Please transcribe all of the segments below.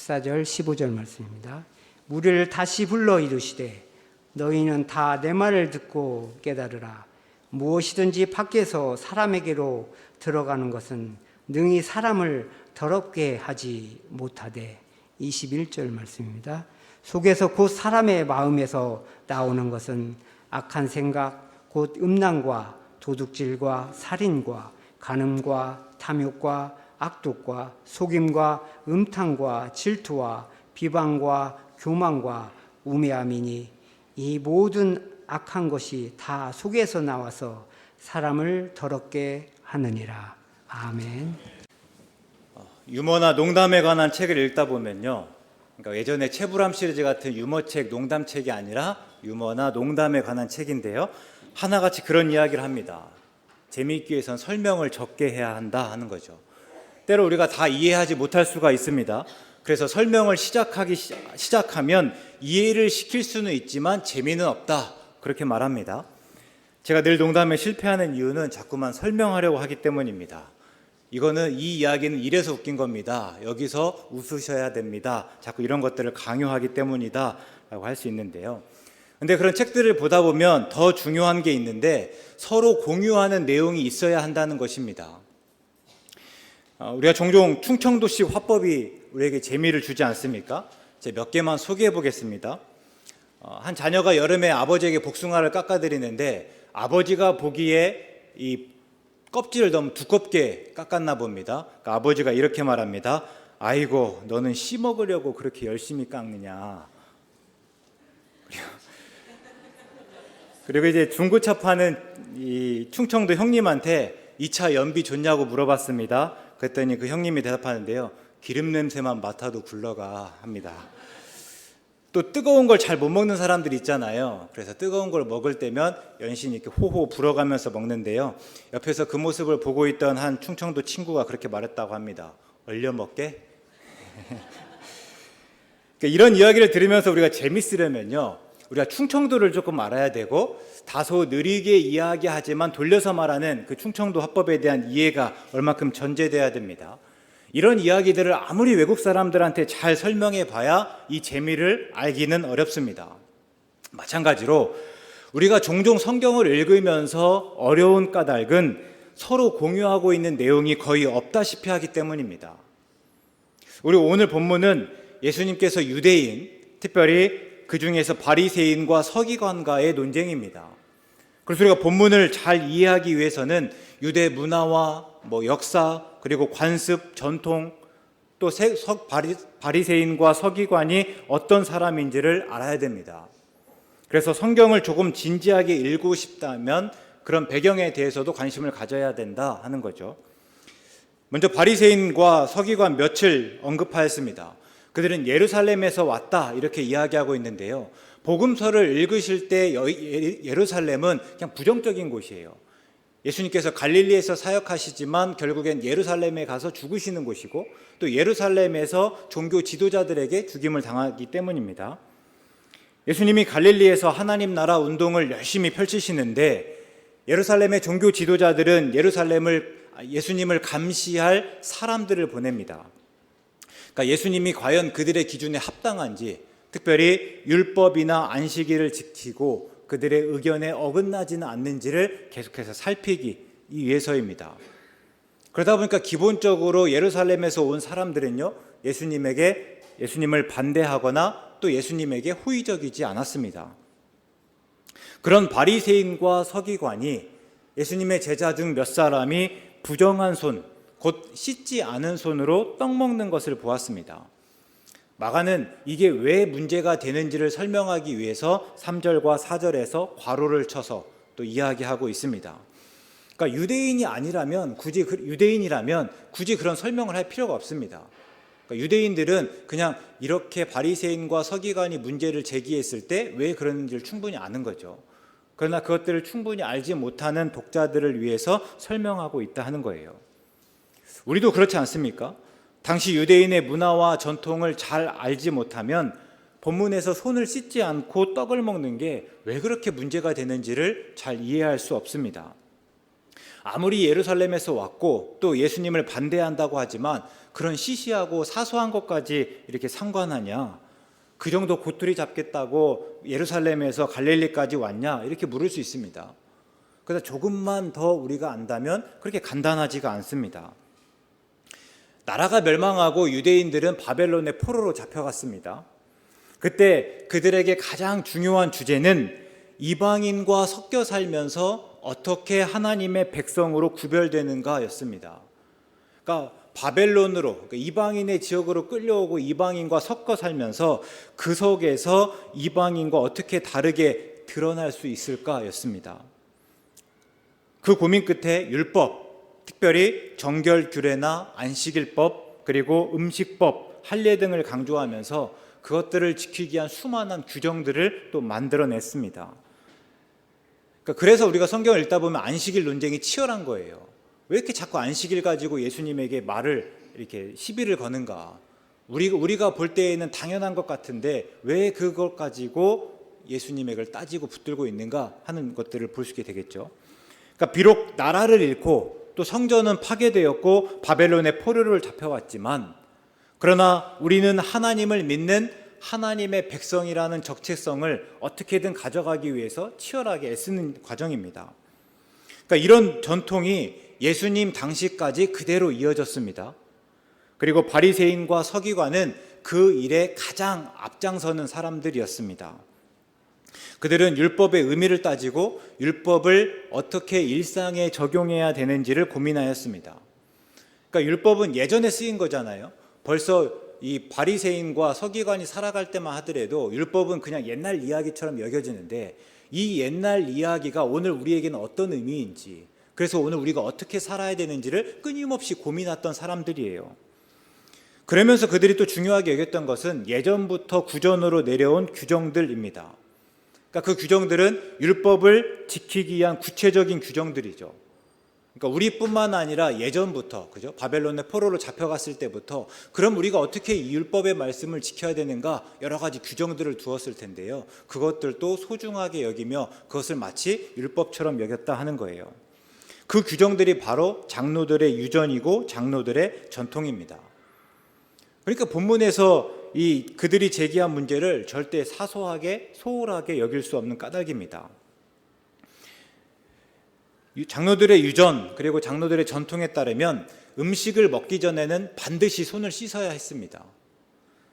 14절 15절 말씀입니다. 무리를 다시 불러 이르시되 너희는 다 내 말을 듣고 깨달으라. 무엇이든지 밖에서 사람에게로 들어가는 것은 능히 사람을 더럽게 하지 못하되. 21절 말씀입니다. 속에서 곧 사람의 마음에서 나오는 것은 악한 생각 곧 음란과 도둑질과 살인과 간음과 탐욕과 악독과 속임과 음탕과 질투와 비방과 교만과 우매함이니 이 모든 악한 것이 다 속에서 나와서 사람을 더럽게 하느니라. 아멘. 유머나 농담에 관한 책을 읽다 보면요, 그러니까 예전에 채불암 시리즈 같은 유머책, 농담책이 아니라 유머나 농담에 관한 책인데요, 하나같이 그런 이야기를 합니다. 재미있기 위해선 설명을 적게 해야 한다 하는 거죠. 때로 우리가 다 이해하지 못할 수가 있습니다. 그래서 설명을 시작하면 이해를 시킬 수는 있지만 재미는 없다, 그렇게 말합니다. 제가 늘 농담에 실패하는 이유는 자꾸만 설명하려고 하기 때문입니다. 이거는 이 이야기는 이래서 웃긴 겁니다. 여기서 웃으셔야 됩니다. 자꾸 이런 것들을 강요하기 때문이다 라고 할 수 있는데요. 근데 그런 책들을 보다 보면 더 중요한 게 있는데 서로 공유하는 내용이 있어야 한다는 것입니다. 우리가 종종 충청도식 화법이 우리에게 재미를 주지 않습니까? 제가 몇 개만 소개해 보겠습니다. 한 자녀가 여름에 아버지에게 복숭아를 깎아드리는데 아버지가 보기에 이 껍질을 너무 두껍게 깎았나 봅니다. 그러니까 아버지가 이렇게 말합니다. 아이고, 너는 씨 먹으려고 그렇게 열심히 깎느냐. 그리고 이제 중고차 파는 이 충청도 형님한테 이 차 연비 좋냐고 물어봤습니다. 그랬더니 그 형님이 대답하는데요, 기름 냄새만 맡아도 굴러가 합니다. 또 뜨거운 걸 잘 못 먹는 사람들이 있잖아요. 그래서 뜨거운 걸 먹을 때면 연신이 이렇게 호호 불어가면서 먹는데요, 옆에서 그 모습을 보고 있던 한 충청도 친구가 그렇게 말했다고 합니다. 얼려 먹게? 그러니까 이런 이야기를 들으면서 우리가 재밌으려면요, 우리가 충청도를 조금 알아야 되고 다소 느리게 이야기하지만 돌려서 말하는 그 충청도 화법에 대한 이해가 얼마큼 전제돼야 됩니다. 이런 이야기들을 아무리 외국 사람들한테 잘 설명해 봐야 이 재미를 알기는 어렵습니다. 마찬가지로 우리가 종종 성경을 읽으면서 어려운 까닭은 서로 공유하고 있는 내용이 거의 없다시피 하기 때문입니다. 우리 오늘 본문은 예수님께서 유대인, 특별히 그 중에서 바리새인과 서기관과의 논쟁입니다. 그래서 우리가 본문을 잘 이해하기 위해서는 유대 문화와 역사, 그리고 관습, 전통, 또 바리새인과 서기관이 어떤 사람인지를 알아야 됩니다. 그래서 성경을 조금 진지하게 읽고 싶다면 그런 배경에 대해서도 관심을 가져야 된다 하는 거죠. 먼저 바리새인과 서기관 며칠 언급하였습니다. 그들은 예루살렘에서 왔다 이렇게 이야기하고 있는데요, 복음서를 읽으실 때 예루살렘은 그냥 부정적인 곳이에요. 예수님께서 갈릴리에서 사역하시지만 결국엔 예루살렘에 가서 죽으시는 곳이고 또 예루살렘에서 종교 지도자들에게 죽임을 당하기 때문입니다. 예수님이 갈릴리에서 하나님 나라 운동을 열심히 펼치시는데 예루살렘의 종교 지도자들은 예수님을 감시할 사람들을 보냅니다. 그러니까 예수님이 과연 그들의 기준에 합당한지, 특별히 율법이나 안식일을 지키고 그들의 의견에 어긋나지는 않는지를 계속해서 살피기 위해서입니다. 그러다 보니까 기본적으로 예루살렘에서 온 사람들은요, 예수님을 반대하거나 또 예수님에게 호의적이지 않았습니다. 그런 바리새인과 서기관이 예수님의 제자 중 몇 사람이 부정한 손, 곧 씻지 않은 손으로 떡 먹는 것을 보았습니다. 마가는 이게 왜 문제가 되는지를 설명하기 위해서 3절과 4절에서 괄호를 쳐서 또 이야기하고 있습니다. 그러니까 유대인이라면 굳이 그런 설명을 할 필요가 없습니다. 그러니까 유대인들은 그냥 이렇게 바리새인과 서기관이 문제를 제기했을 때 왜 그러는지를 충분히 아는 거죠. 그러나 그것들을 충분히 알지 못하는 독자들을 위해서 설명하고 있다 하는 거예요. 우리도 그렇지 않습니까? 당시 유대인의 문화와 전통을 잘 알지 못하면 본문에서 손을 씻지 않고 떡을 먹는 게 왜 그렇게 문제가 되는지를 잘 이해할 수 없습니다. 아무리 예루살렘에서 왔고 또 예수님을 반대한다고 하지만 그런 시시하고 사소한 것까지 이렇게 상관하냐? 그 정도 고투리 잡겠다고 예루살렘에서 갈릴리까지 왔냐? 이렇게 물을 수 있습니다. 그래서 조금만 더 우리가 안다면 그렇게 간단하지가 않습니다. 나라가 멸망하고 유대인들은 바벨론의 포로로 잡혀갔습니다. 그때 그들에게 가장 중요한 주제는 이방인과 섞여 살면서 어떻게 하나님의 백성으로 구별되는가였습니다. 그러니까 바벨론으로, 그러니까 이방인의 지역으로 끌려오고 이방인과 섞어 살면서 그 속에서 이방인과 어떻게 다르게 드러날 수 있을까였습니다. 그 고민 끝에 율법, 특별히 정결규례나 안식일법, 그리고 음식법, 할례 등을 강조하면서 그것들을 지키기 위한 수많은 규정들을 또 만들어냈습니다. 그래서 우리가 성경을 읽다 보면 안식일 논쟁이 치열한 거예요. 왜 이렇게 자꾸 안식일 가지고 예수님에게 말을 이렇게 시비를 거는가? 우리가 볼 때에는 당연한 것 같은데 왜 그것 가지고 예수님에게 따지고 붙들고 있는가 하는 것들을 볼 수 있게 되겠죠. 그러니까 비록 나라를 잃고 또 성전은 파괴되었고 바벨론의 포로를 잡혀왔지만, 그러나 우리는 하나님을 믿는 하나님의 백성이라는 정체성을 어떻게든 가져가기 위해서 치열하게 애쓰는 과정입니다. 그러니까 이런 전통이 예수님 당시까지 그대로 이어졌습니다. 그리고 바리새인과 서기관은 그 일에 가장 앞장서는 사람들이었습니다. 그들은 율법의 의미를 따지고 율법을 어떻게 일상에 적용해야 되는지를 고민하였습니다. 그러니까 율법은 예전에 쓰인 거잖아요. 벌써 이 바리새인과 서기관이 살아갈 때만 하더라도 율법은 그냥 옛날 이야기처럼 여겨지는데 이 옛날 이야기가 오늘 우리에게는 어떤 의미인지, 그래서 오늘 우리가 어떻게 살아야 되는지를 끊임없이 고민했던 사람들이에요. 그러면서 그들이 또 중요하게 여겼던 것은 예전부터 구전으로 내려온 규정들입니다. 그러니까 그 규정들은 율법을 지키기 위한 구체적인 규정들이죠. 그러니까 우리뿐만 아니라 예전부터, 그죠? 바벨론의 포로로 잡혀갔을 때부터 그럼 우리가 어떻게 이 율법의 말씀을 지켜야 되는가 여러 가지 규정들을 두었을 텐데요. 그것들도 소중하게 여기며 그것을 마치 율법처럼 여겼다 하는 거예요. 그 규정들이 바로 장로들의 유전이고 장로들의 전통입니다. 그러니까 본문에서 그들이 제기한 문제를 절대 사소하게 소홀하게 여길 수 없는 까닭입니다. 장로들의 유전 그리고 장로들의 전통에 따르면 음식을 먹기 전에는 반드시 손을 씻어야 했습니다.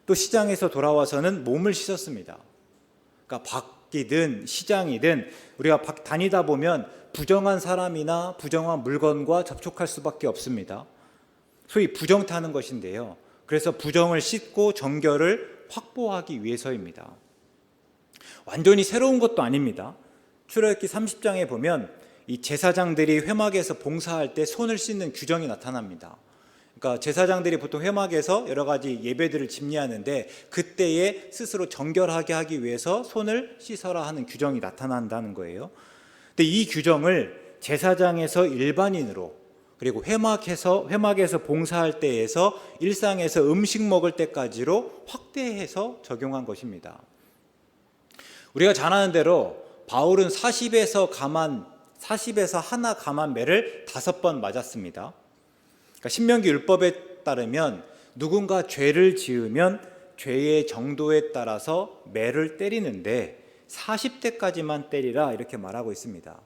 또 시장에서 돌아와서는 몸을 씻었습니다. 그러니까 밖이든 시장이든 우리가 다니다 보면 부정한 사람이나 부정한 물건과 접촉할 수밖에 없습니다. 소위 부정타는 것인데요. 그래서 부정을 씻고 정결을 확보하기 위해서입니다. 완전히 새로운 것도 아닙니다. 출애굽기 30장에 보면 이 제사장들이 회막에서 봉사할 때 손을 씻는 규정이 나타납니다. 그러니까 제사장들이 보통 회막에서 여러 가지 예배들을 집리하는데 그때에 스스로 정결하게 하기 위해서 손을 씻어라 하는 규정이 나타난다는 거예요. 근데 이 규정을 제사장에서 일반인으로, 그리고 회막에서 봉사할 때에서 일상에서 음식 먹을 때까지로 확대해서 적용한 것입니다. 우리가 잘 아는 대로 바울은 40에서 하나 감한 매를 5번 맞았습니다. 그러니까 신명기 율법에 따르면 누군가 죄를 지으면 죄의 정도에 따라서 매를 때리는데 40대까지만 때리라 이렇게 말하고 있습니다.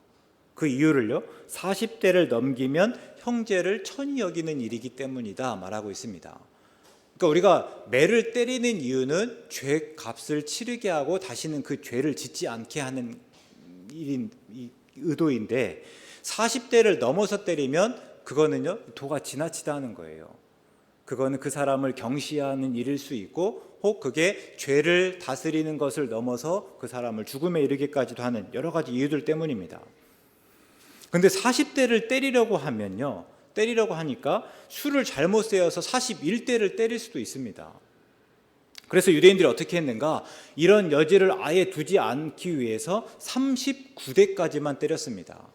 그 이유를요, 40대를 넘기면 형제를 천히 여기는 일이기 때문이다 말하고 있습니다. 그러니까 우리가 매를 때리는 이유는 죄 값을 치르게 하고 다시는 그 죄를 짓지 않게 하는 의도인데 40대를 넘어서 때리면 그거는요 도가 지나치다 하는 거예요. 그거는 그 사람을 경시하는 일일 수 있고 혹 그게 죄를 다스리는 것을 넘어서 그 사람을 죽음에 이르기까지도 하는 여러 가지 이유들 때문입니다. 근데 40대를 때리려고 하니까 수를 잘못 세어서 41대를 때릴 수도 있습니다. 그래서 유대인들이 어떻게 했는가? 이런 여지를 아예 두지 않기 위해서 39대까지만 때렸습니다.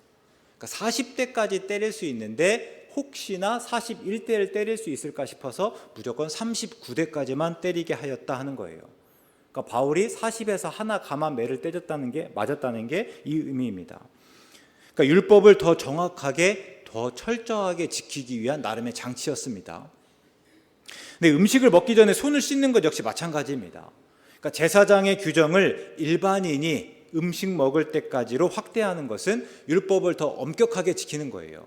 그러니까 40대까지 때릴 수 있는데 혹시나 41대를 때릴 수 있을까 싶어서 무조건 39대까지만 때리게 하였다 하는 거예요. 그러니까 바울이 40에서 하나 감한 매를 맞았다는 게 이 의미입니다. 그러니까 율법을 더 정확하게, 더 철저하게 지키기 위한 나름의 장치였습니다. 근데 음식을 먹기 전에 손을 씻는 것 역시 마찬가지입니다. 그러니까 제사장의 규정을 일반인이 음식 먹을 때까지로 확대하는 것은 율법을 더 엄격하게 지키는 거예요.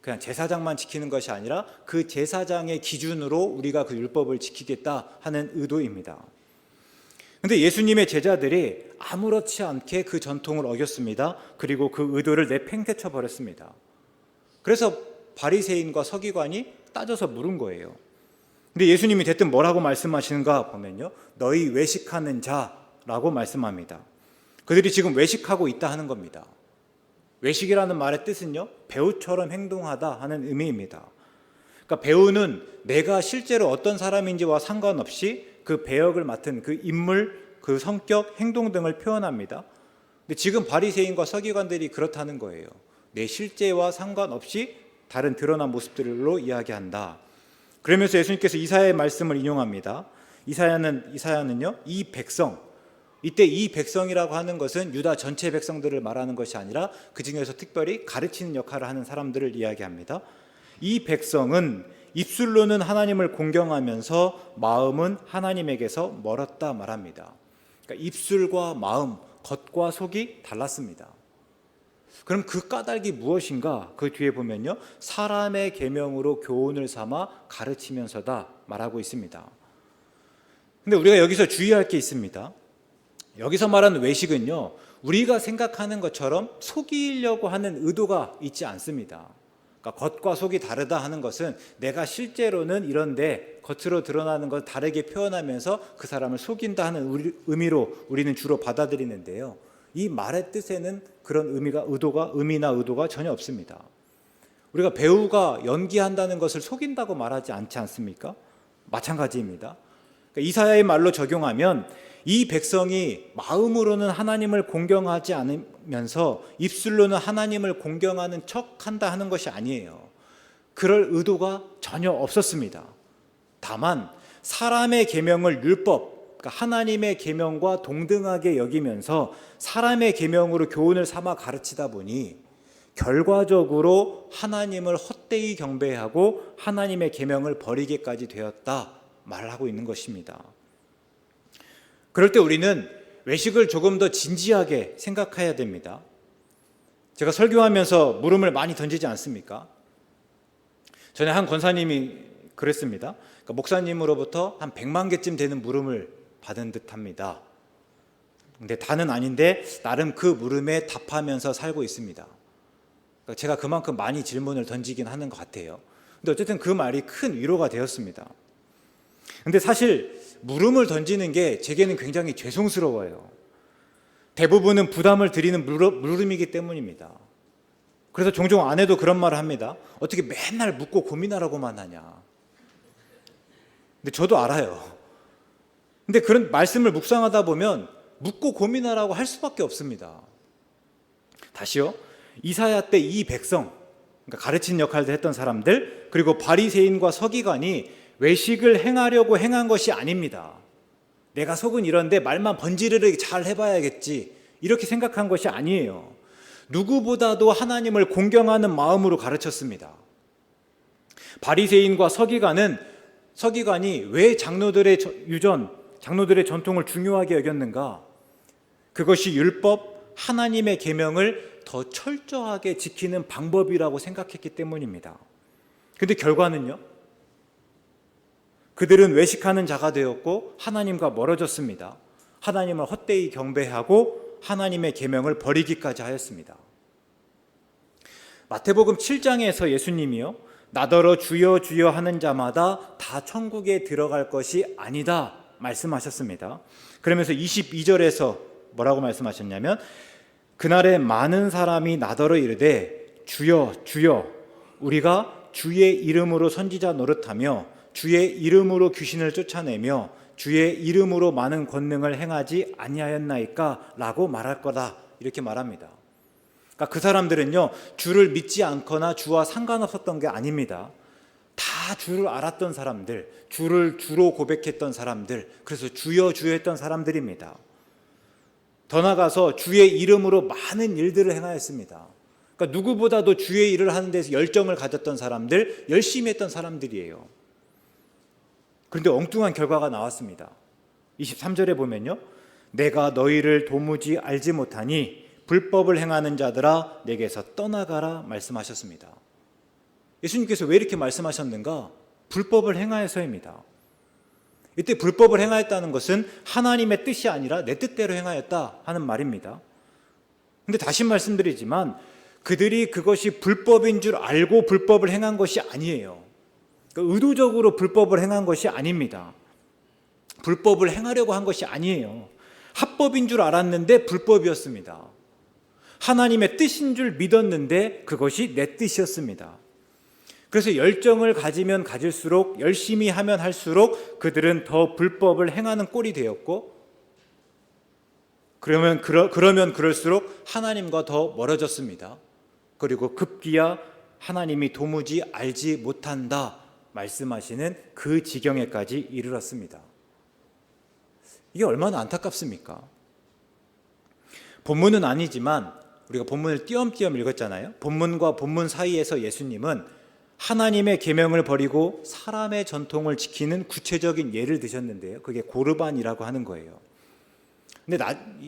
그냥 제사장만 지키는 것이 아니라 그 제사장의 기준으로 우리가 그 율법을 지키겠다 하는 의도입니다. 그런데 예수님의 제자들이 아무렇지 않게 그 전통을 어겼습니다. 그리고 그 의도를 내팽개쳐 버렸습니다. 그래서 바리새인과 서기관이 따져서 물은 거예요. 근데 예수님이 대뜸 뭐라고 말씀하시는가 보면요, 너희 외식하는 자라고 말씀합니다. 그들이 지금 외식하고 있다 하는 겁니다. 외식이라는 말의 뜻은요, 배우처럼 행동하다 하는 의미입니다. 그러니까 배우는 내가 실제로 어떤 사람인지와 상관없이 그 배역을 맡은 그 인물, 그 성격, 행동 등을 표현합니다. 근데 지금 바리새인과 서기관들이 그렇다는 거예요. 내 실제와 상관없이 다른 드러난 모습들로 이야기한다. 그러면서 예수님께서 이사야의 말씀을 인용합니다. 이사야는요, 이 백성, 이때 이 백성이라고 하는 것은 유다 전체 백성들을 말하는 것이 아니라 그 중에서 특별히 가르치는 역할을 하는 사람들을 이야기합니다. 이 백성은 입술로는 하나님을 공경하면서 마음은 하나님에게서 멀었다 말합니다. 그러니까 입술과 마음, 겉과 속이 달랐습니다. 그럼 그 까닭이 무엇인가? 그 뒤에 보면요, 사람의 계명으로 교훈을 삼아 가르치면서다 말하고 있습니다. 근데 우리가 여기서 주의할 게 있습니다. 여기서 말하는 외식은요, 우리가 생각하는 것처럼 속이려고 하는 의도가 있지 않습니다. 그러니까 겉과 속이 다르다 하는 것은 내가 실제로는 이런데 겉으로 드러나는 것 다르게 표현하면서 그 사람을 속인다 하는 의미로 우리는 주로 받아들이는데요, 이 말의 뜻에는 그런 의미나 의도가 전혀 없습니다. 우리가 배우가 연기한다는 것을 속인다고 말하지 않지 않습니까? 마찬가지입니다. 그러니까 이사야의 말로 적용하면 이 백성이 마음으로는 하나님을 공경하지 않으면서 입술로는 하나님을 공경하는 척한다 하는 것이 아니에요. 그럴 의도가 전혀 없었습니다. 다만 사람의 계명을 율법, 그러니까 하나님의 계명과 동등하게 여기면서 사람의 계명으로 교훈을 삼아 가르치다 보니 결과적으로 하나님을 헛되이 경배하고 하나님의 계명을 버리게까지 되었다 말하고 있는 것입니다. 그럴 때 우리는 외식을 조금 더 진지하게 생각해야 됩니다. 제가 설교하면서 물음을 많이 던지지 않습니까? 전에 한 권사님이 그랬습니다. 그러니까 목사님으로부터 한 100만 개쯤 되는 물음을 받은 듯합니다. 근데 다는 아닌데 나름 그 물음에 답하면서 살고 있습니다. 그러니까 제가 그만큼 많이 질문을 던지긴 하는 것 같아요. 근데 어쨌든 그 말이 큰 위로가 되었습니다. 근데 사실 물음을 던지는 게 제게는 굉장히 죄송스러워요. 대부분은 부담을 드리는 물음이기 때문입니다. 그래서 종종 아내도 그런 말을 합니다. 어떻게 맨날 묻고 고민하라고만 하냐. 근데 저도 알아요. 근데 그런 말씀을 묵상하다 보면 묻고 고민하라고 할 수밖에 없습니다. 다시요. 이사야 때 이 백성, 그러니까 가르치는 역할을 했던 사람들, 그리고 바리새인과 서기관이 외식을 행하려고 행한 것이 아닙니다. 내가 속은 이런데 말만 번지르르 잘 해봐야겠지, 이렇게 생각한 것이 아니에요. 누구보다도 하나님을 공경하는 마음으로 가르쳤습니다. 바리새인과 서기관이 왜 장로들의 전통을 중요하게 여겼는가? 그것이 율법, 하나님의 계명을 더 철저하게 지키는 방법이라고 생각했기 때문입니다. 그런데 결과는요? 그들은 외식하는 자가 되었고 하나님과 멀어졌습니다. 하나님을 헛되이 경배하고 하나님의 계명을 버리기까지 하였습니다. 마태복음 7장에서 예수님이요, 나더러 주여 주여 하는 자마다 다 천국에 들어갈 것이 아니다 말씀하셨습니다. 그러면서 22절에서 뭐라고 말씀하셨냐면, 그날에 많은 사람이 나더러 이르되 주여 주여 우리가 주의 이름으로 선지자 노릇하며 주의 이름으로 귀신을 쫓아내며 주의 이름으로 많은 권능을 행하지 아니하였나이까 라고 말할 거다, 이렇게 말합니다. 그러니까 그 사람들은요, 주를 믿지 않거나 주와 상관없었던 게 아닙니다. 다 주를 알았던 사람들, 주를 주로 고백했던 사람들, 그래서 주여 주여 했던 사람들입니다. 더 나아가서 주의 이름으로 많은 일들을 행하였습니다. 그러니까 누구보다도 주의 일을 하는 데서 열정을 가졌던 사람들, 열심히 했던 사람들이에요. 그런데 엉뚱한 결과가 나왔습니다. 23절에 보면요, 내가 너희를 도무지 알지 못하니 불법을 행하는 자들아 내게서 떠나가라 말씀하셨습니다. 예수님께서 왜 이렇게 말씀하셨는가? 불법을 행하여서입니다. 이때 불법을 행하였다는 것은 하나님의 뜻이 아니라 내 뜻대로 행하였다 하는 말입니다. 근데 다시 말씀드리지만 그들이 그것이 불법인 줄 알고 불법을 행한 것이 아니에요. 그러니까 의도적으로 불법을 행한 것이 아닙니다. 불법을 행하려고 한 것이 아니에요. 합법인 줄 알았는데 불법이었습니다. 하나님의 뜻인 줄 믿었는데 그것이 내 뜻이었습니다. 그래서 열정을 가지면 가질수록, 열심히 하면 할수록 그들은 더 불법을 행하는 꼴이 되었고, 그러면 그럴수록 하나님과 더 멀어졌습니다. 그리고 급기야 하나님이 도무지 알지 못한다 말씀하시는 그 지경에까지 이르렀습니다. 이게 얼마나 안타깝습니까? 본문은 아니지만 우리가 본문을 띄엄띄엄 읽었잖아요. 본문과 본문 사이에서 예수님은 하나님의 계명을 버리고 사람의 전통을 지키는 구체적인 예를 드셨는데요. 그게 고르반이라고 하는 거예요. 근데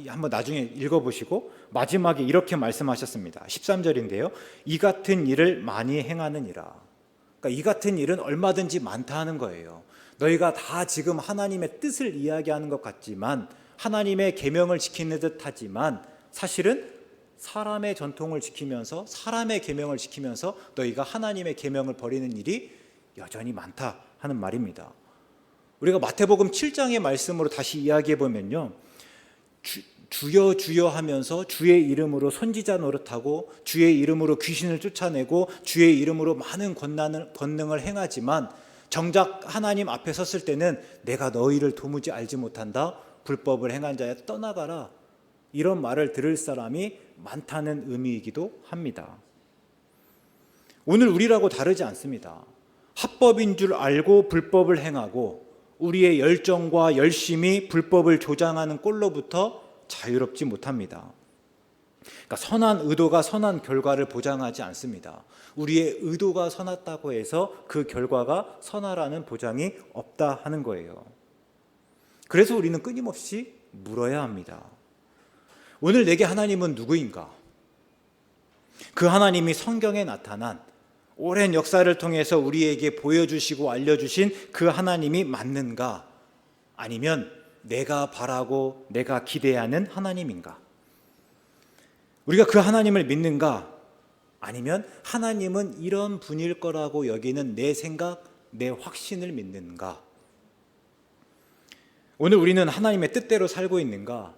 한번 나중에 읽어보시고 마지막에 이렇게 말씀하셨습니다. 13절인데요. 이 같은 일을 많이 행하느니라. 그러니까 이 같은 일은 얼마든지 많다 하는 거예요. 너희가 다 지금 하나님의 뜻을 이야기하는 것 같지만, 하나님의 계명을 지키는 듯 하지만 사실은 사람의 전통을 지키면서, 사람의 계명을 지키면서 너희가 하나님의 계명을 버리는 일이 여전히 많다 하는 말입니다. 우리가 마태복음 7장의 말씀으로 다시 이야기해 보면요, 주여 주여 하면서 주의 이름으로 선지자 노릇하고 주의 이름으로 귀신을 쫓아내고 주의 이름으로 많은 권능을 행하지만 정작 하나님 앞에 섰을 때는 내가 너희를 도무지 알지 못한다, 불법을 행한 자야 떠나가라, 이런 말을 들을 사람이 많다는 의미이기도 합니다. 오늘 우리라고 다르지 않습니다. 합법인 줄 알고 불법을 행하고 우리의 열정과 열심이 불법을 조장하는 꼴로부터 자유롭지 못합니다. 그러니까 선한 의도가 선한 결과를 보장하지 않습니다. 우리의 의도가 선하다고 해서 그 결과가 선하라는 보장이 없다 하는 거예요. 그래서 우리는 끊임없이 물어야 합니다. 오늘 내게 하나님은 누구인가? 그 하나님이 성경에 나타난 오랜 역사를 통해서 우리에게 보여주시고 알려주신 그 하나님이 맞는가? 아니면 내가 바라고 내가 기대하는 하나님인가? 우리가 그 하나님을 믿는가? 아니면 하나님은 이런 분일 거라고 여기는 내 생각, 내 확신을 믿는가? 오늘 우리는 하나님의 뜻대로 살고 있는가?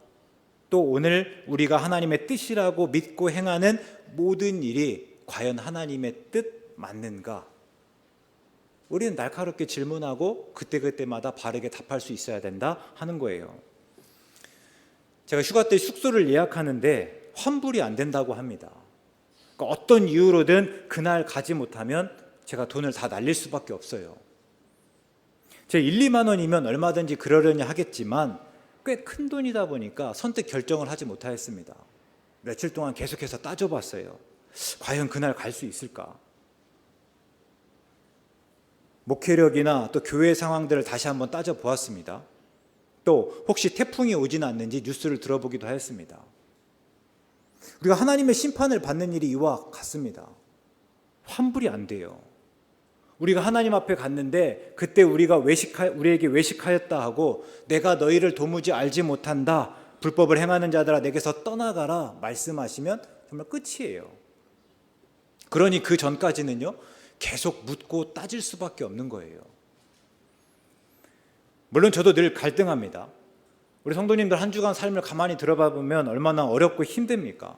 또 오늘 우리가 하나님의 뜻이라고 믿고 행하는 모든 일이 과연 하나님의 뜻 맞는가? 우리는 날카롭게 질문하고 그때그때마다 바르게 답할 수 있어야 된다 하는 거예요. 제가 휴가 때 숙소를 예약하는데 환불이 안 된다고 합니다. 그러니까 어떤 이유로든 그날 가지 못하면 제가 돈을 다 날릴 수밖에 없어요. 제 1, 2만 원이면 얼마든지 그러려니 하겠지만 꽤 큰 돈이다 보니까 선뜻 결정을 하지 못하였습니다. 며칠 동안 계속해서 따져봤어요. 과연 그날 갈 수 있을까? 목회력이나 또 교회 상황들을 다시 한번 따져보았습니다. 또 혹시 태풍이 오지는 않는지 뉴스를 들어보기도 하였습니다. 우리가 하나님의 심판을 받는 일이 이와 같습니다. 환불이 안 돼요. 우리가 하나님 앞에 갔는데 그때 우리에게 외식하였다 하고 내가 너희를 도무지 알지 못한다, 불법을 행하는 자들아 내게서 떠나가라 말씀하시면 정말 끝이에요. 그러니 그 전까지는요 계속 묻고 따질 수밖에 없는 거예요. 물론 저도 늘 갈등합니다. 우리 성도님들 한 주간 삶을 가만히 들어봐 보면 얼마나 어렵고 힘듭니까?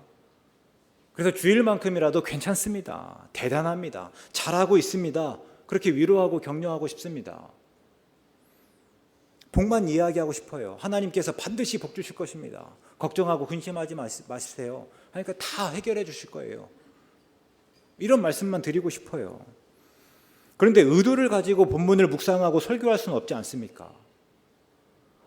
그래서 주일만큼이라도 괜찮습니다. 대단합니다. 잘하고 있습니다. 그렇게 위로하고 격려하고 싶습니다. 복만 이야기하고 싶어요. 하나님께서 반드시 복 주실 것입니다. 걱정하고 근심하지 마시세요. 그러니까 다 해결해 주실 거예요. 이런 말씀만 드리고 싶어요. 그런데 의도를 가지고 본문을 묵상하고 설교할 수는 없지 않습니까?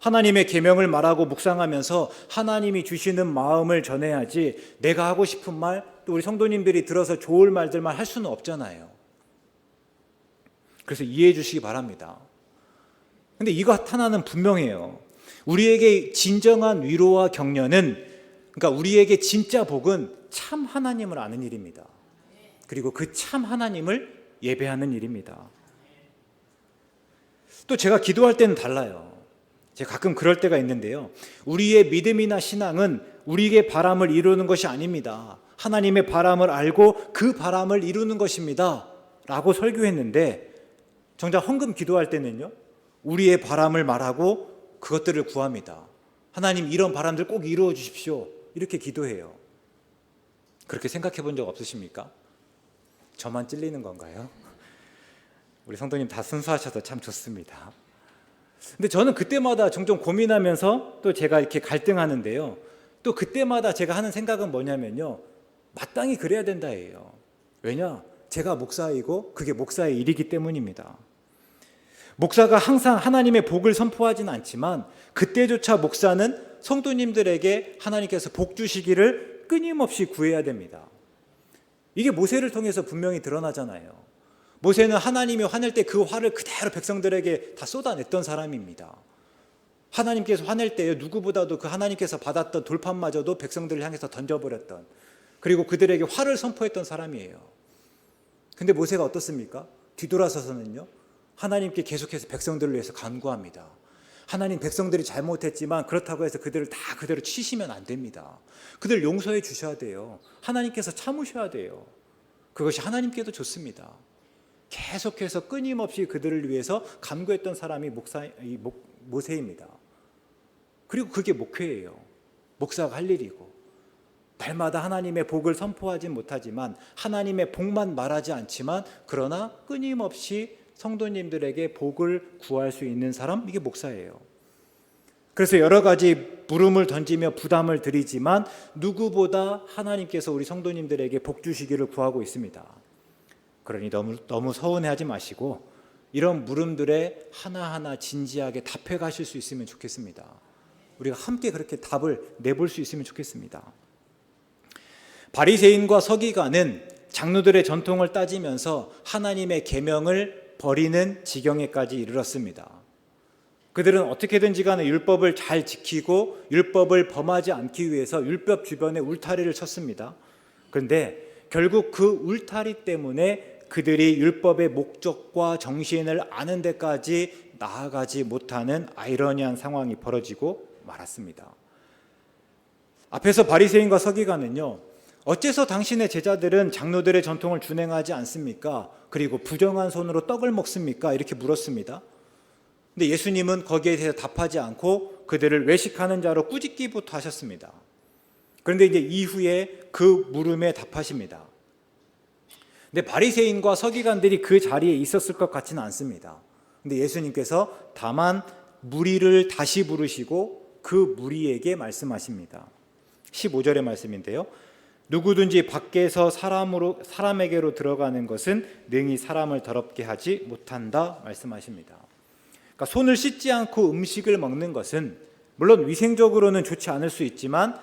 하나님의 계명을 말하고 묵상하면서 하나님이 주시는 마음을 전해야지 내가 하고 싶은 말, 또 우리 성도님들이 들어서 좋을 말들만 할 수는 없잖아요. 그래서 이해해 주시기 바랍니다. 근데 이거 하나는 분명해요. 우리에게 진정한 위로와 격려는, 그러니까 우리에게 진짜 복은 참 하나님을 아는 일입니다. 그리고 그 참 하나님을 예배하는 일입니다. 또 제가 기도할 때는 달라요. 제가 가끔 그럴 때가 있는데요. 우리의 믿음이나 신앙은 우리에게 바람을 이루는 것이 아닙니다. 하나님의 바람을 알고 그 바람을 이루는 것입니다 라고 설교했는데, 정작 헌금 기도할 때는요, 우리의 바람을 말하고 그것들을 구합니다. 하나님, 이런 바람들 꼭 이루어 주십시오, 이렇게 기도해요. 그렇게 생각해 본 적 없으십니까? 저만 찔리는 건가요? 우리 성도님 다 순수하셔서 참 좋습니다. 근데 저는 그때마다 종종 고민하면서 또 제가 이렇게 갈등하는데요, 또 그때마다 제가 하는 생각은 뭐냐면요, 마땅히 그래야 된다예요. 왜냐? 제가 목사이고 그게 목사의 일이기 때문입니다. 목사가 항상 하나님의 복을 선포하지는 않지만 그때조차 목사는 성도님들에게 하나님께서 복 주시기를 끊임없이 구해야 됩니다. 이게 모세를 통해서 분명히 드러나잖아요. 모세는 하나님이 화낼 때 그 화를 그대로 백성들에게 다 쏟아냈던 사람입니다. 하나님께서 화낼 때에 누구보다도 그 하나님께서 받았던 돌판마저도 백성들을 향해서 던져버렸던, 그리고 그들에게 화를 선포했던 사람이에요. 근데 모세가 어떻습니까? 뒤돌아서서는요, 하나님께 계속해서 백성들을 위해서 간구합니다. 하나님, 백성들이 잘못했지만 그렇다고 해서 그들을 다 그대로 치시면 안 됩니다. 그들 용서해 주셔야 돼요. 하나님께서 참으셔야 돼요. 그것이 하나님께도 좋습니다. 계속해서 끊임없이 그들을 위해서 간구했던 사람이 모세입니다. 그리고 그게 목회예요. 목사가 할 일이고, 날마다 하나님의 복을 선포하지 못하지만, 하나님의 복만 말하지 않지만, 그러나 끊임없이 성도님들에게 복을 구할 수 있는 사람, 이게 목사예요. 그래서 여러 가지 물음을 던지며 부담을 드리지만 누구보다 하나님께서 우리 성도님들에게 복 주시기를 구하고 있습니다. 그러니 너무 서운해하지 마시고 이런 물음들에 하나하나 진지하게 답해 가실 수 있으면 좋겠습니다. 우리가 함께 그렇게 답을 내볼 수 있으면 좋겠습니다. 바리새인과 서기관은 장로들의 전통을 따지면서 하나님의 계명을 버리는 지경에까지 이르렀습니다. 그들은 어떻게든지 간에 율법을 잘 지키고 율법을 범하지 않기 위해서 율법 주변에 울타리를 쳤습니다. 그런데 결국 그 울타리 때문에 그들이 율법의 목적과 정신을 아는 데까지 나아가지 못하는 아이러니한 상황이 벌어지고 말았습니다. 앞에서 바리새인과 서기관은요, 어째서 당신의 제자들은 장로들의 전통을 준행하지 않습니까? 그리고 부정한 손으로 떡을 먹습니까? 이렇게 물었습니다. 근데 예수님은 거기에 대해서 답하지 않고 그들을 외식하는 자로 꾸짖기부터 하셨습니다. 그런데 이제 이후에 그 물음에 답하십니다. 근데 바리새인과 서기관들이 그 자리에 있었을 것 같지는 않습니다. 근데 예수님께서 다만 무리를 다시 부르시고 그 무리에게 말씀하십니다. 15절의 말씀인데요. 누구든지 밖에서 사람에게로 들어가는 것은 능히 사람을 더럽게 하지 못한다 말씀하십니다. 그러니까 손을 씻지 않고 음식을 먹는 것은 물론 위생적으로는 좋지 않을 수 있지만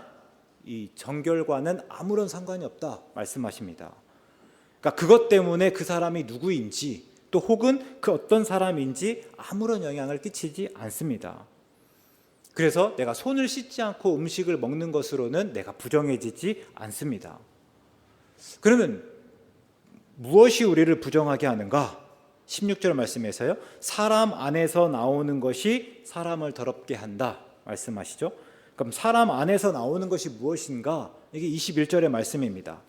이 정결과는 아무런 상관이 없다 말씀하십니다. 그러니까 그것 때문에 그 사람이 누구인지 또 혹은 그 어떤 사람인지 아무런 영향을 끼치지 않습니다. 그래서 내가 손을 씻지 않고 음식을 먹는 것으로는 내가 부정해지지 않습니다. 그러면 무엇이 우리를 부정하게 하는가? 16절 말씀에서요, 사람 안에서 나오는 것이 사람을 더럽게 한다 말씀하시죠. 그럼 사람 안에서 나오는 것이 무엇인가? 이게 21절의 말씀입니다.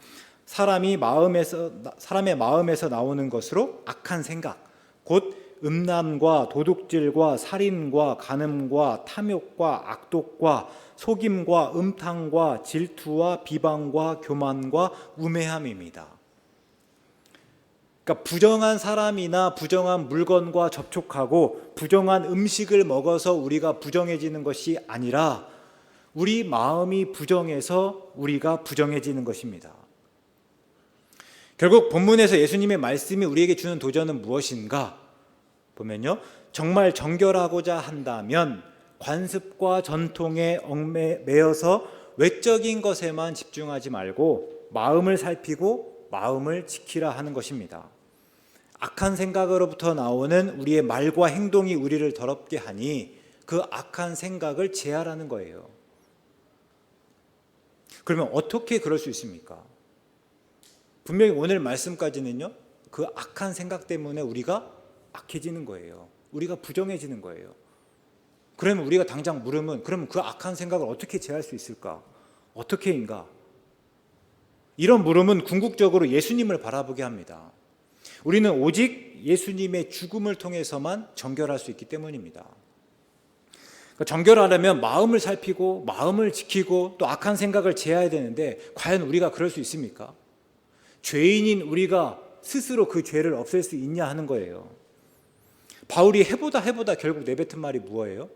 사람의 마음에서 나오는 것으로 악한 생각, 곧 음란과 도둑질과 살인과 간음과 탐욕과 악독과 속임과 음탕과 질투와 비방과 교만과 우매함입니다. 그러니까 부정한 사람이나 부정한 물건과 접촉하고 부정한 음식을 먹어서 우리가 부정해지는 것이 아니라 우리 마음이 부정해서 우리가 부정해지는 것입니다. 결국 본문에서 예수님의 말씀이 우리에게 주는 도전은 무엇인가? 보면요, 정말 정결하고자 한다면 관습과 전통에 얽매여서 외적인 것에만 집중하지 말고 마음을 살피고 마음을 지키라 하는 것입니다. 악한 생각으로부터 나오는 우리의 말과 행동이 우리를 더럽게 하니 그 악한 생각을 제하라는 거예요. 그러면 어떻게 그럴 수 있습니까? 분명히 오늘 말씀까지는요, 그 악한 생각 때문에 우리가 악해지는 거예요. 우리가 부정해지는 거예요. 그러면 우리가 당장 물으면, 그러면 그 악한 생각을 어떻게 제할 수 있을까? 어떻게인가? 이런 물음은 궁극적으로 예수님을 바라보게 합니다. 우리는 오직 예수님의 죽음을 통해서만 정결할 수 있기 때문입니다. 정결하려면 마음을 살피고 마음을 지키고 또 악한 생각을 제해야 되는데 과연 우리가 그럴 수 있습니까? 죄인인 우리가 스스로 그 죄를 없앨 수 있냐 하는 거예요. 바울이 해보다 결국 내뱉은 말이 뭐예요?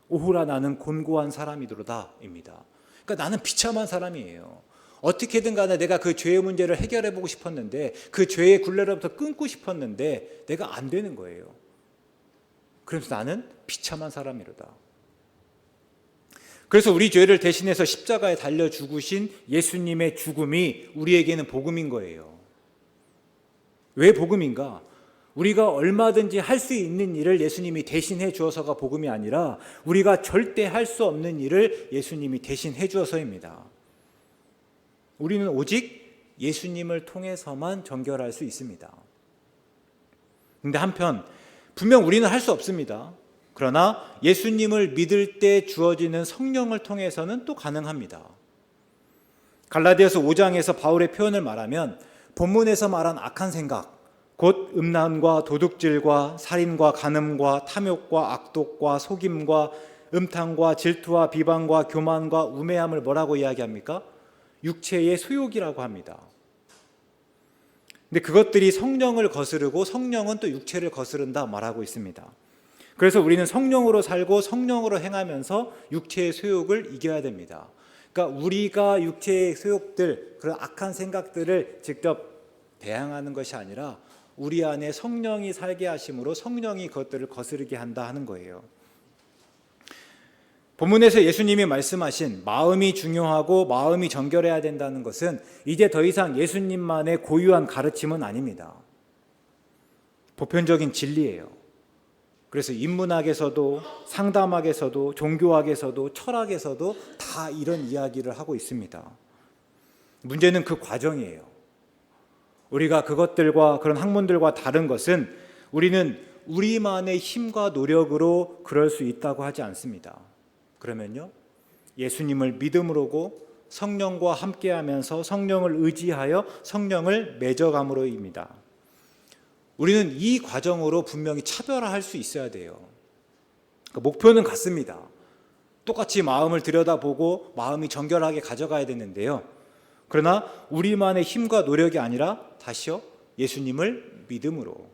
오호라 나는 곤고한 사람이로다 입니다. 그러니까 나는 비참한 사람이에요. 어떻게든 간에 내가 그 죄의 문제를 해결해 보고 싶었는데 그 죄의 굴레로부터 끊고 싶었는데 내가 안 되는 거예요. 그래서 나는 비참한 사람이로다. 그래서 우리 죄를 대신해서 십자가에 달려 죽으신 예수님의 죽음이 우리에게는 복음인 거예요. 왜 복음인가? 우리가 얼마든지 할 수 있는 일을 예수님이 대신해 주어서가 복음이 아니라 우리가 절대 할 수 없는 일을 예수님이 대신해 주어서입니다. 우리는 오직 예수님을 통해서만 정결할 수 있습니다. 그런데 한편 분명 우리는 할 수 없습니다. 그러나 예수님을 믿을 때 주어지는 성령을 통해서는 또 가능합니다. 갈라디아서 5장에서 바울의 표현을 말하면 본문에서 말한 악한 생각, 곧 음란과 도둑질과 살인과 간음과 탐욕과 악독과 속임과 음탕과 질투와 비방과 교만과 우매함을 뭐라고 이야기합니까? 육체의 소욕이라고 합니다. 근데 그것들이 성령을 거스르고 성령은 또 육체를 거스른다 말하고 있습니다. 그래서 우리는 성령으로 살고 성령으로 행하면서 육체의 소욕을 이겨야 됩니다. 그러니까 우리가 육체의 소욕들, 그런 악한 생각들을 직접 대항하는 것이 아니라 우리 안에 성령이 살게 하심으로 성령이 그것들을 거스르게 한다 하는 거예요. 본문에서 예수님이 말씀하신 마음이 중요하고 마음이 정결해야 된다는 것은 이제 더 이상 예수님만의 고유한 가르침은 아닙니다. 보편적인 진리예요. 그래서 인문학에서도 상담학에서도 종교학에서도 철학에서도 다 이런 이야기를 하고 있습니다. 문제는 그 과정이에요. 우리가 그것들과 그런 학문들과 다른 것은 우리는 우리만의 힘과 노력으로 그럴 수 있다고 하지 않습니다. 그러면요, 예수님을 믿음으로고 성령과 함께하면서 성령을 의지하여 성령을 맺어감으로입니다. 우리는 이 과정으로 분명히 차별화할 수 있어야 돼요. 그러니까 목표는 같습니다. 똑같이 마음을 들여다보고 마음이 정결하게 가져가야 되는데요. 그러나 우리만의 힘과 노력이 아니라 다시요, 예수님을 믿음으로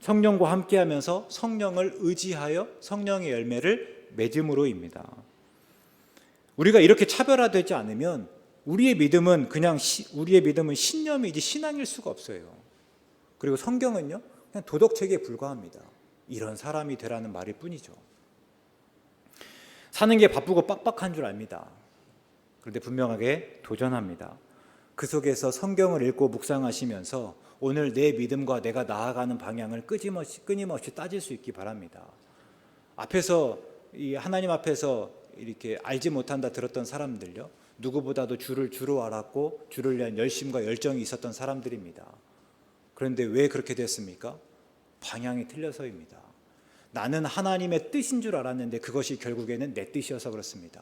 성령과 함께하면서 성령을 의지하여 성령의 열매를 맺음으로입니다. 우리가 이렇게 차별화되지 않으면 우리의 믿음은 우리의 믿음은 신념이지 신앙일 수가 없어요. 그리고 성경은요, 그냥 도덕책에 불과합니다. 이런 사람이 되라는 말일 뿐이죠. 사는 게 바쁘고 빡빡한 줄 압니다. 그런데 분명하게 도전합니다. 그 속에서 성경을 읽고 묵상하시면서 오늘 내 믿음과 내가 나아가는 방향을 끊임없이 따질 수 있기 바랍니다. 하나님 앞에서 이렇게 알지 못한다 들었던 사람들요, 누구보다도 주를 주로 알았고 주를 위한 열심과 열정이 있었던 사람들입니다. 그런데 왜 그렇게 됐습니까? 방향이 틀려서입니다. 나는 하나님의 뜻인 줄 알았는데 그것이 결국에는 내 뜻이어서 그렇습니다.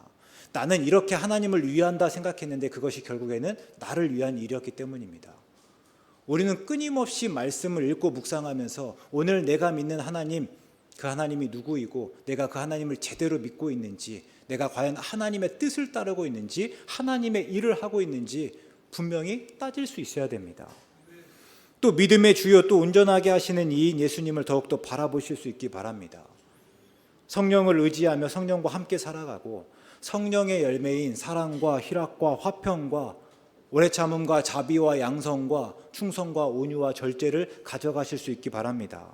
나는 이렇게 하나님을 위한다 생각했는데 그것이 결국에는 나를 위한 일이었기 때문입니다. 우리는 끊임없이 말씀을 읽고 묵상하면서 오늘 내가 믿는 하나님, 그 하나님이 누구이고 내가 그 하나님을 제대로 믿고 있는지, 내가 과연 하나님의 뜻을 따르고 있는지, 하나님의 일을 하고 있는지 분명히 따질 수 있어야 됩니다. 또 믿음의 주요 또 온전하게 하시는 이인 예수님을 더욱더 바라보실 수 있기 바랍니다. 성령을 의지하며 성령과 함께 살아가고 성령의 열매인 사랑과 희락과 화평과 오래 참음과 자비와 양성과 충성과 온유와 절제를 가져가실 수 있기 바랍니다.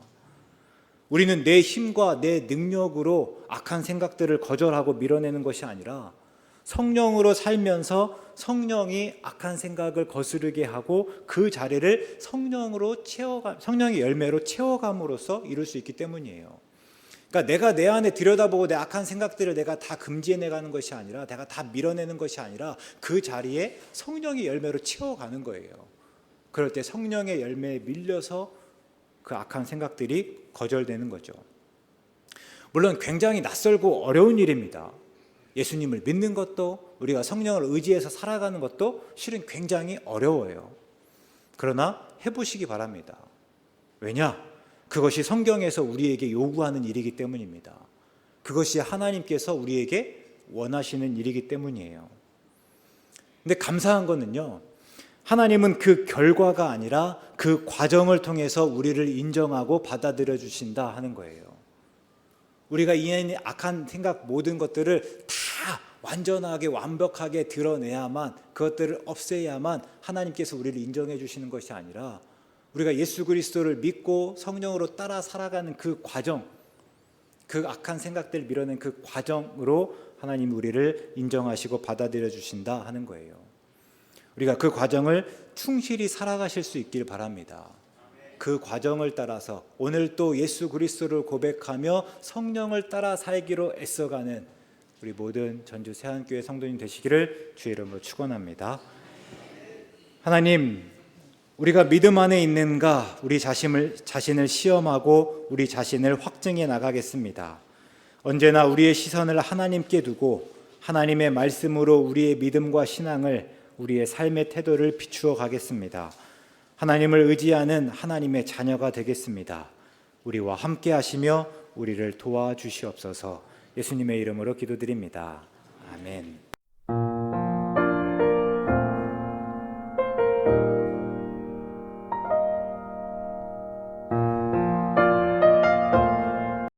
우리는 내 힘과 내 능력으로 악한 생각들을 거절하고 밀어내는 것이 아니라 성령으로 살면서 성령이 악한 생각을 거스르게 하고 그 자리를 성령의 열매로 채워감으로써 이룰 수 있기 때문이에요. 그러니까 내가 내 안에 들여다보고 내 악한 생각들을 내가 다 금지해내가는 것이 아니라, 내가 다 밀어내는 것이 아니라 그 자리에 성령의 열매로 채워가는 거예요. 그럴 때 성령의 열매에 밀려서 그 악한 생각들이 거절되는 거죠. 물론 굉장히 낯설고 어려운 일입니다. 예수님을 믿는 것도, 우리가 성령을 의지해서 살아가는 것도 실은 굉장히 어려워요. 그러나 해보시기 바랍니다. 왜냐? 그것이 성경에서 우리에게 요구하는 일이기 때문입니다. 그것이 하나님께서 우리에게 원하시는 일이기 때문이에요. 근데 감사한 거는요, 하나님은 그 결과가 아니라 그 과정을 통해서 우리를 인정하고 받아들여 주신다 하는 거예요. 우리가 이 악한 생각 모든 것들을 다 완전하게 완벽하게 드러내야만, 그것들을 없애야만 하나님께서 우리를 인정해 주시는 것이 아니라, 우리가 예수 그리스도를 믿고 성령으로 따라 살아가는 그 과정, 그 악한 생각들을 밀어낸 그 과정으로 하나님 우리를 인정하시고 받아들여 주신다 하는 거예요. 우리가 그 과정을 충실히 살아가실 수 있길 바랍니다. 그 과정을 따라서 오늘 또 예수 그리스도를 고백하며 성령을 따라 살기로 애써가는 우리 모든 전주 세안교회 성도님 되시기를 주의 이름으로 축원합니다. 하나님, 우리가 믿음 안에 있는가 우리 자신을 시험하고 우리 자신을 확증해 나가겠습니다. 언제나 우리의 시선을 하나님께 두고 하나님의 말씀으로 우리의 믿음과 신앙을, 우리의 삶의 태도를 비추어 가겠습니다. 하나님을 의지하는 하나님의 자녀가 되겠습니다. 우리와 함께 하시며 우리를 도와주시옵소서. 예수님의 이름으로 기도드립니다. 아멘.